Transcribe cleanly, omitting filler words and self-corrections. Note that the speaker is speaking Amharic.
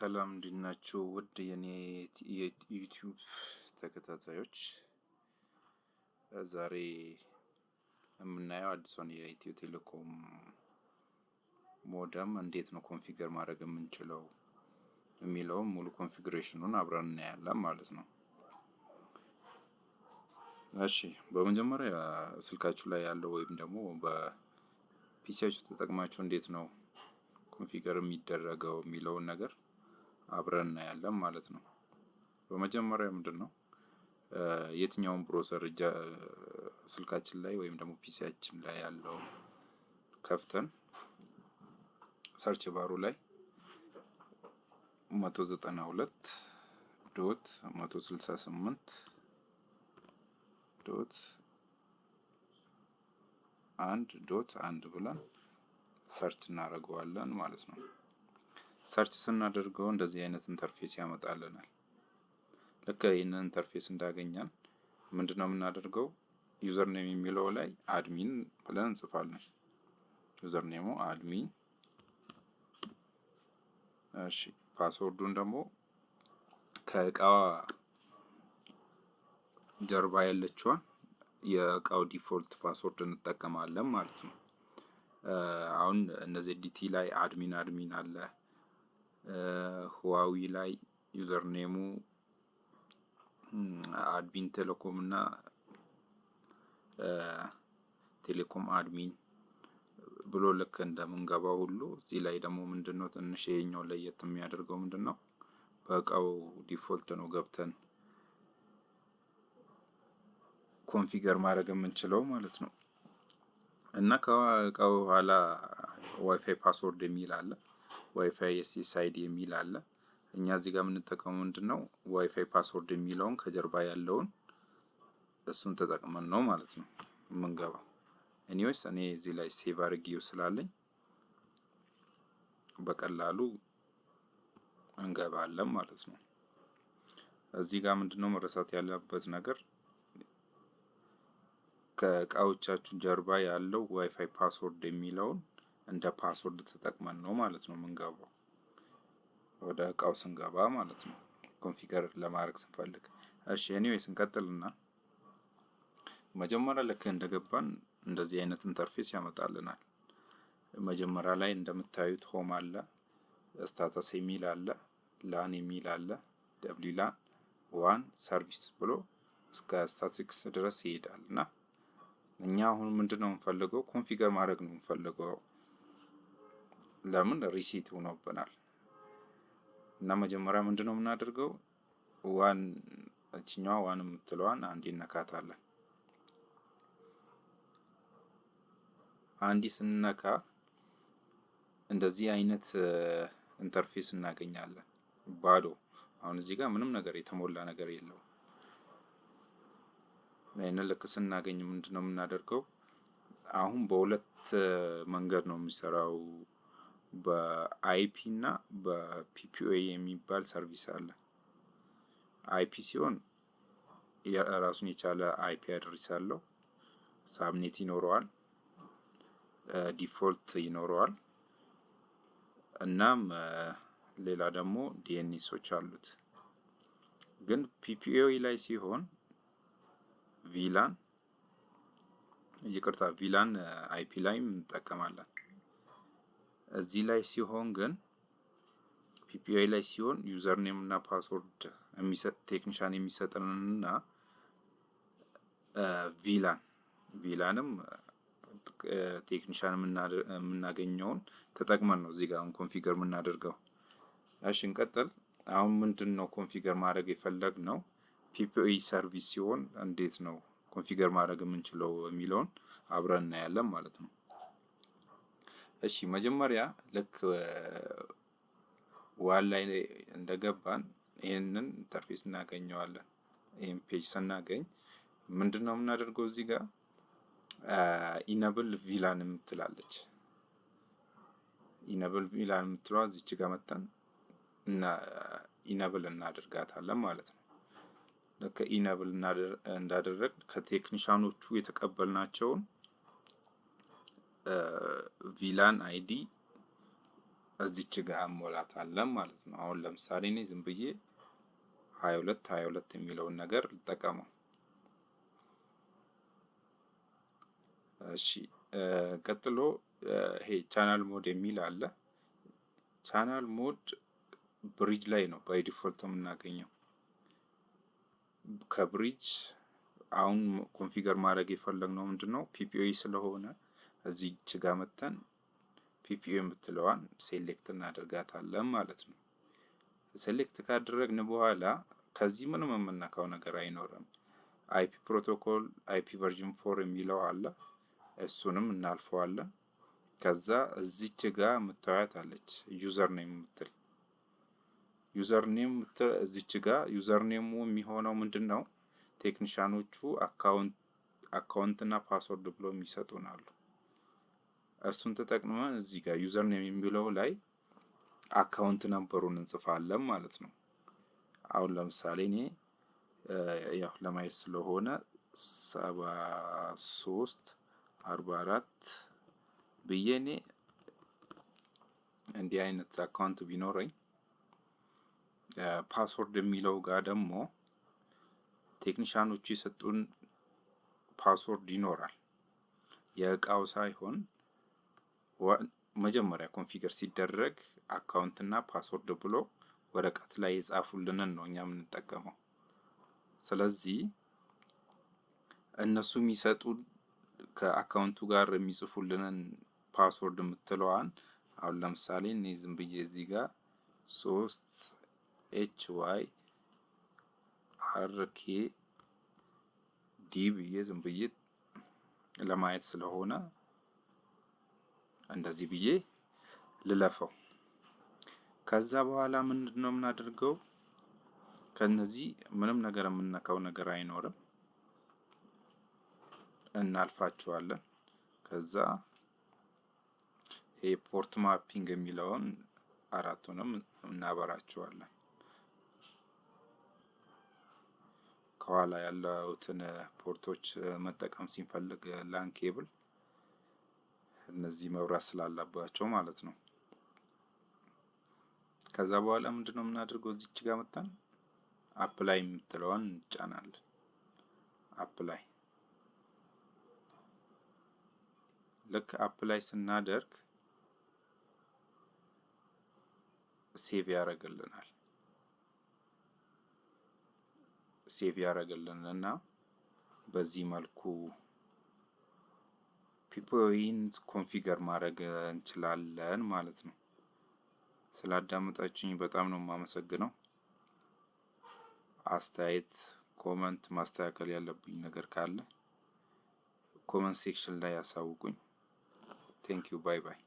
ሰላም እንዴት ናችሁ? ውድ የኔ የዩቲዩብ ተከታታዮች፣ ዛሬ የምናየው አዲሱን የኢትዮ ቴሌኮም ሞደም እንዴት ነው ኮንፊገር ማድረግ የምንችለው የሚለውን ሙሉ ኮንፊግሬሽኑን አብረን እናያለን ማለት ነው። እሺ፣ በመጀመሪያ ስልካችሁ ላይ ያለው ወይም ደግሞ በፒሲያችሁ ተጠቅማችሁ እንዴት ነው ኮንፊገር የሚደረገው የሚለውን ነገር አብረን እናያለን ማለት ነው። በመጀመሪያ ምንድነው የትኛውን ብሮዘር ስልካችን ላይ ወይም ደግሞ ፒሲያችን ላይ ያለው ከፍተን ሰርች ባሩ ላይ 192.168.1.1 ብለን ሰርች እናደርገዋለን ማለት ነው። ሰርች ስናደርገው እንደዚህ አይነት ኢንተርፌስ ያመጣልናል። ልክ ይህንን ኢንተርፌስ እንዳገኘን ምንድነው የምናደርገው? ዩዘር ኔም የሚለው ላይ አድሚን ብለን እንጽፋለን። ዩዘር ኔሙ አድሚን። እሺ፣ ፓስወርዱን ደግሞ ከእቃዋ ጀርባ ያለችዋን የእቃው ዲፎልት ፓስወርድ እንጠቀማለን ማለት ነው። አሁን እነዚህ ዲቲ ላይ አድሚን አለ። ሁዋዊ ላይ ዩዘር ኔሙ አድሚን ቴሌኮም እና ቴሌኮም አድሚን ብሎ ልክ እንደምንገባው ሁሉ እዚህ ላይ ደግሞ ምንድነው ትንሽ ይሄኛው ለየት የሚያደርገው ምንድነው በእቃው ዲፎልት ነው ገብተን ኮንፊገር ማድረግ የምንችለው ማለት ነው። እና ከእቃው ኋላ ዋይፋይ ፓስወርድ የሚል አለ፣ ዋይፋይ ኤስኤስአይዲ የሚል አለ። እኛ እዚህ ጋር የምንጠቀመው ምንድነው ዋይፋይ ፓስወርድ የሚለውን ከጀርባ ያለውን እሱን ተጠቅመን ነው ማለት ነው የምንገባው። ኤኒዌይስ እኔ እዚህ ላይ ሴቭ አድርጌው ስላለኝ በቀላሉ እንገባለን ማለት ነው። እዚህ ጋር ምንድነው መረሳት ያለበት ነገር ከእቃዎቻችሁ ጀርባ ያለው ዋይፋይ ፓስወርድ የሚለውን እንደ ፓስወርድ ተጠቅመን ነው ማለት ነው የምንገባው ወደ እቃው ስንገባ ማለት ነው ኮንፊገር ለማድረግ ስንፈልግ። እሺ ኤኒዌይስ እንቀጥልና መጀመሪያ ልክ እንደገባን እንደዚህ አይነት ኢንተርፌስ ያመጣልናል። መጀመሪያ ላይ እንደምታዩት ሆም አለ፣ ስታተስ የሚል አለ፣ ላን የሚል አለ፣ ደብሊው ላን ዋን ሰርቪስ ብሎ እስከ ስታቲክስ ድረስ ይሄዳል። እና እኛ አሁን ምንድነው የምንፈልገው ኮንፊገር ማድረግ ነው የምንፈልገው። ለምን ሪሴት ሆኖብናል። እና መጀመሪያ ምንድነው የምናደርገው ዋን እቺኛዋ ዋን የምትለዋን አንዴ እነካታለን። አንዴ ስንነካ እንደዚህ አይነት ኢንተርፌስ እናገኛለን። ባዶ። አሁን እዚህ ጋር ምንም ነገር የተሞላ ነገር የለውም። ይሄንን ልክ ስናገኝ ምንድነው የምናደርገው? አሁን በሁለት መንገድ ነው የሚሰራው። በአይፒ እና በፒፒኦ የሚባል ሰርቪስ አለ። አይፒ ሲሆን የራሱን የቻለ አይፒ አድሬስ አለው፣ ሳብኔት ይኖረዋል፣ ዲፎልት ይኖረዋል። እናም ሌላ ደግሞ ዲኤንኤሶች አሉት። ግን ፒፒኦ ላይ ሲሆን ቪላን ቪላን አይፒ ላይም እንጠቀማለን። እዚህ ላይ ሲሆን ግን ፒፒኦ ላይ ሲሆን ዩዘር ኔም እና ፓስወርድ ቴክኒሻን የሚሰጠንና ቪላንም ቴክኒሻን የምናገኘውን ተጠቅመን ነው እዚህ ጋር ኮንፊገር የምናደርገው። እሺ እንቀጥል። አሁን ምንድነው ኮንፊገር ማድረግ የፈለግነው ፒፒኦ ሰርቪስ ሲሆን እንዴት ነው ኮንፊገር ማድረግ የምንችለው የሚለውን አብረን እናያለን ማለት ነው። እሺ መጀመሪያ ልክ ዋን ላይ እንደገባን ይሄንን ኢንተርፌስ እናገኘዋለን። ይሄን ፔጅ ስናገኝ ምንድነው የምናደርገው? እዚህ ጋር ኢነብል ቪላን የምትላለች ኢነብል ቪላን የምትለዋ እዚች ጋር መጣን እና ኢነብል እናደርጋታለን ማለት ነው። ልክ ኢነብል እንዳደረግ ከቴክኒሻኖቹ የተቀበልናቸውን ቪላን አይዲ እዚች ጋር እንሞላታለን ማለት ነው። አሁን ለምሳሌ እኔ ዝም ብዬ 22 የሚለውን ነገር ልጠቀመው። እሺ ቀጥሎ ይሄ ቻናል ሞድ የሚል አለ። ቻናል ሞድ ብሪጅ ላይ ነው ባይ ዲፎልት የምናገኘው። ከብሪጅ አሁን ኮንፊገር ማድረግ የፈለግነው ምንድነው ፒፒኦኢ ስለሆነ እዚች ጋር መተን ፒፒኦ የምትለዋን ሴሌክት እናደርጋታለን ማለት ነው። ሴሌክት ካደረግን በኋላ ከዚህ ምንም የምነካው ነገር አይኖርም። አይፒ ፕሮቶኮል አይፒ ቨርዥን 4 የሚለው አለ። እሱንም እናልፈዋለን። ከዛ እዚች ጋር የምታዩት አለች ዩዘር ኔም የምትል ዩዘር ኔም እዚች ጋር ዩዘር ኔሙ የሚሆነው ምንድነው ቴክኒሻኖቹ አካውንት እና ፓስወርድ ብሎ የሚሰጡን አሉ። እሱን ተጠቅመን እዚህ ጋር ዩዘር ኔም የሚለው ላይ አካውንት ነምበሩን እንጽፋለን ማለት ነው። አሁን ለምሳሌ እኔ ያው ለማየት ስለሆነ 7344 ብዬ እኔ እንዲህ አይነት አካውንት ቢኖረኝ ፓስወርድ የሚለው ጋር ደግሞ ቴክኒሻኖቹ የሰጡን ፓስወርድ ይኖራል። የእቃው ሳይሆን መጀመሪያ ኮንፊገር ሲደረግ አካውንት እና ፓስወርድ ብሎ ወረቀት ላይ የጻፉልንን ነው እኛ የምንጠቀመው። ስለዚህ እነሱ የሚሰጡን ከአካውንቱ ጋር የሚጽፉልንን ፓስወርድ የምትለዋን አሁን ለምሳሌ እኔ ዝም ብዬ እዚህ ጋር 3HYRKD ብዬ ዝም ብዬ ለማየት ስለሆነ እንደዚህ ብዬ ልለፈው። ከዛ በኋላ ምንድነው የምናደርገው? ከነዚህ ምንም ነገር የምንነካው ነገር አይኖርም፣ እናልፋቸዋለን። ከዛ ፖርት ማፒንግ የሚለውን አራቱንም እናበራቸዋለን። ከኋላ ያሉትን ፖርቶች መጠቀም ሲንፈልግ ላን ኬብል እነዚህ መብራት ስላላባቸው ማለት ነው። ከዛ በኋላ ምንድነው የምናደርገው? እዚች ጋር መጣን አፕላይ የምትለዋን እንጫናለን። አፕላይ ልክ አፕላይ ስናደርግ ሴቭ ያደርግልናል። ሴቭ ያደርግልንና በዚህ መልኩ ፒፒኦኢን ኮንፊገር ማድረግ እንችላለን ማለት ነው። ስላዳመጣችሁኝ በጣም ነው የማመሰግነው። አስተያየት፣ ኮመንት፣ ማስተካከል ያለብኝ ነገር ካለ ኮመንት ሴክሽን ላይ ያሳውቁኝ። ቴንክ ዩ ባይ ባይ።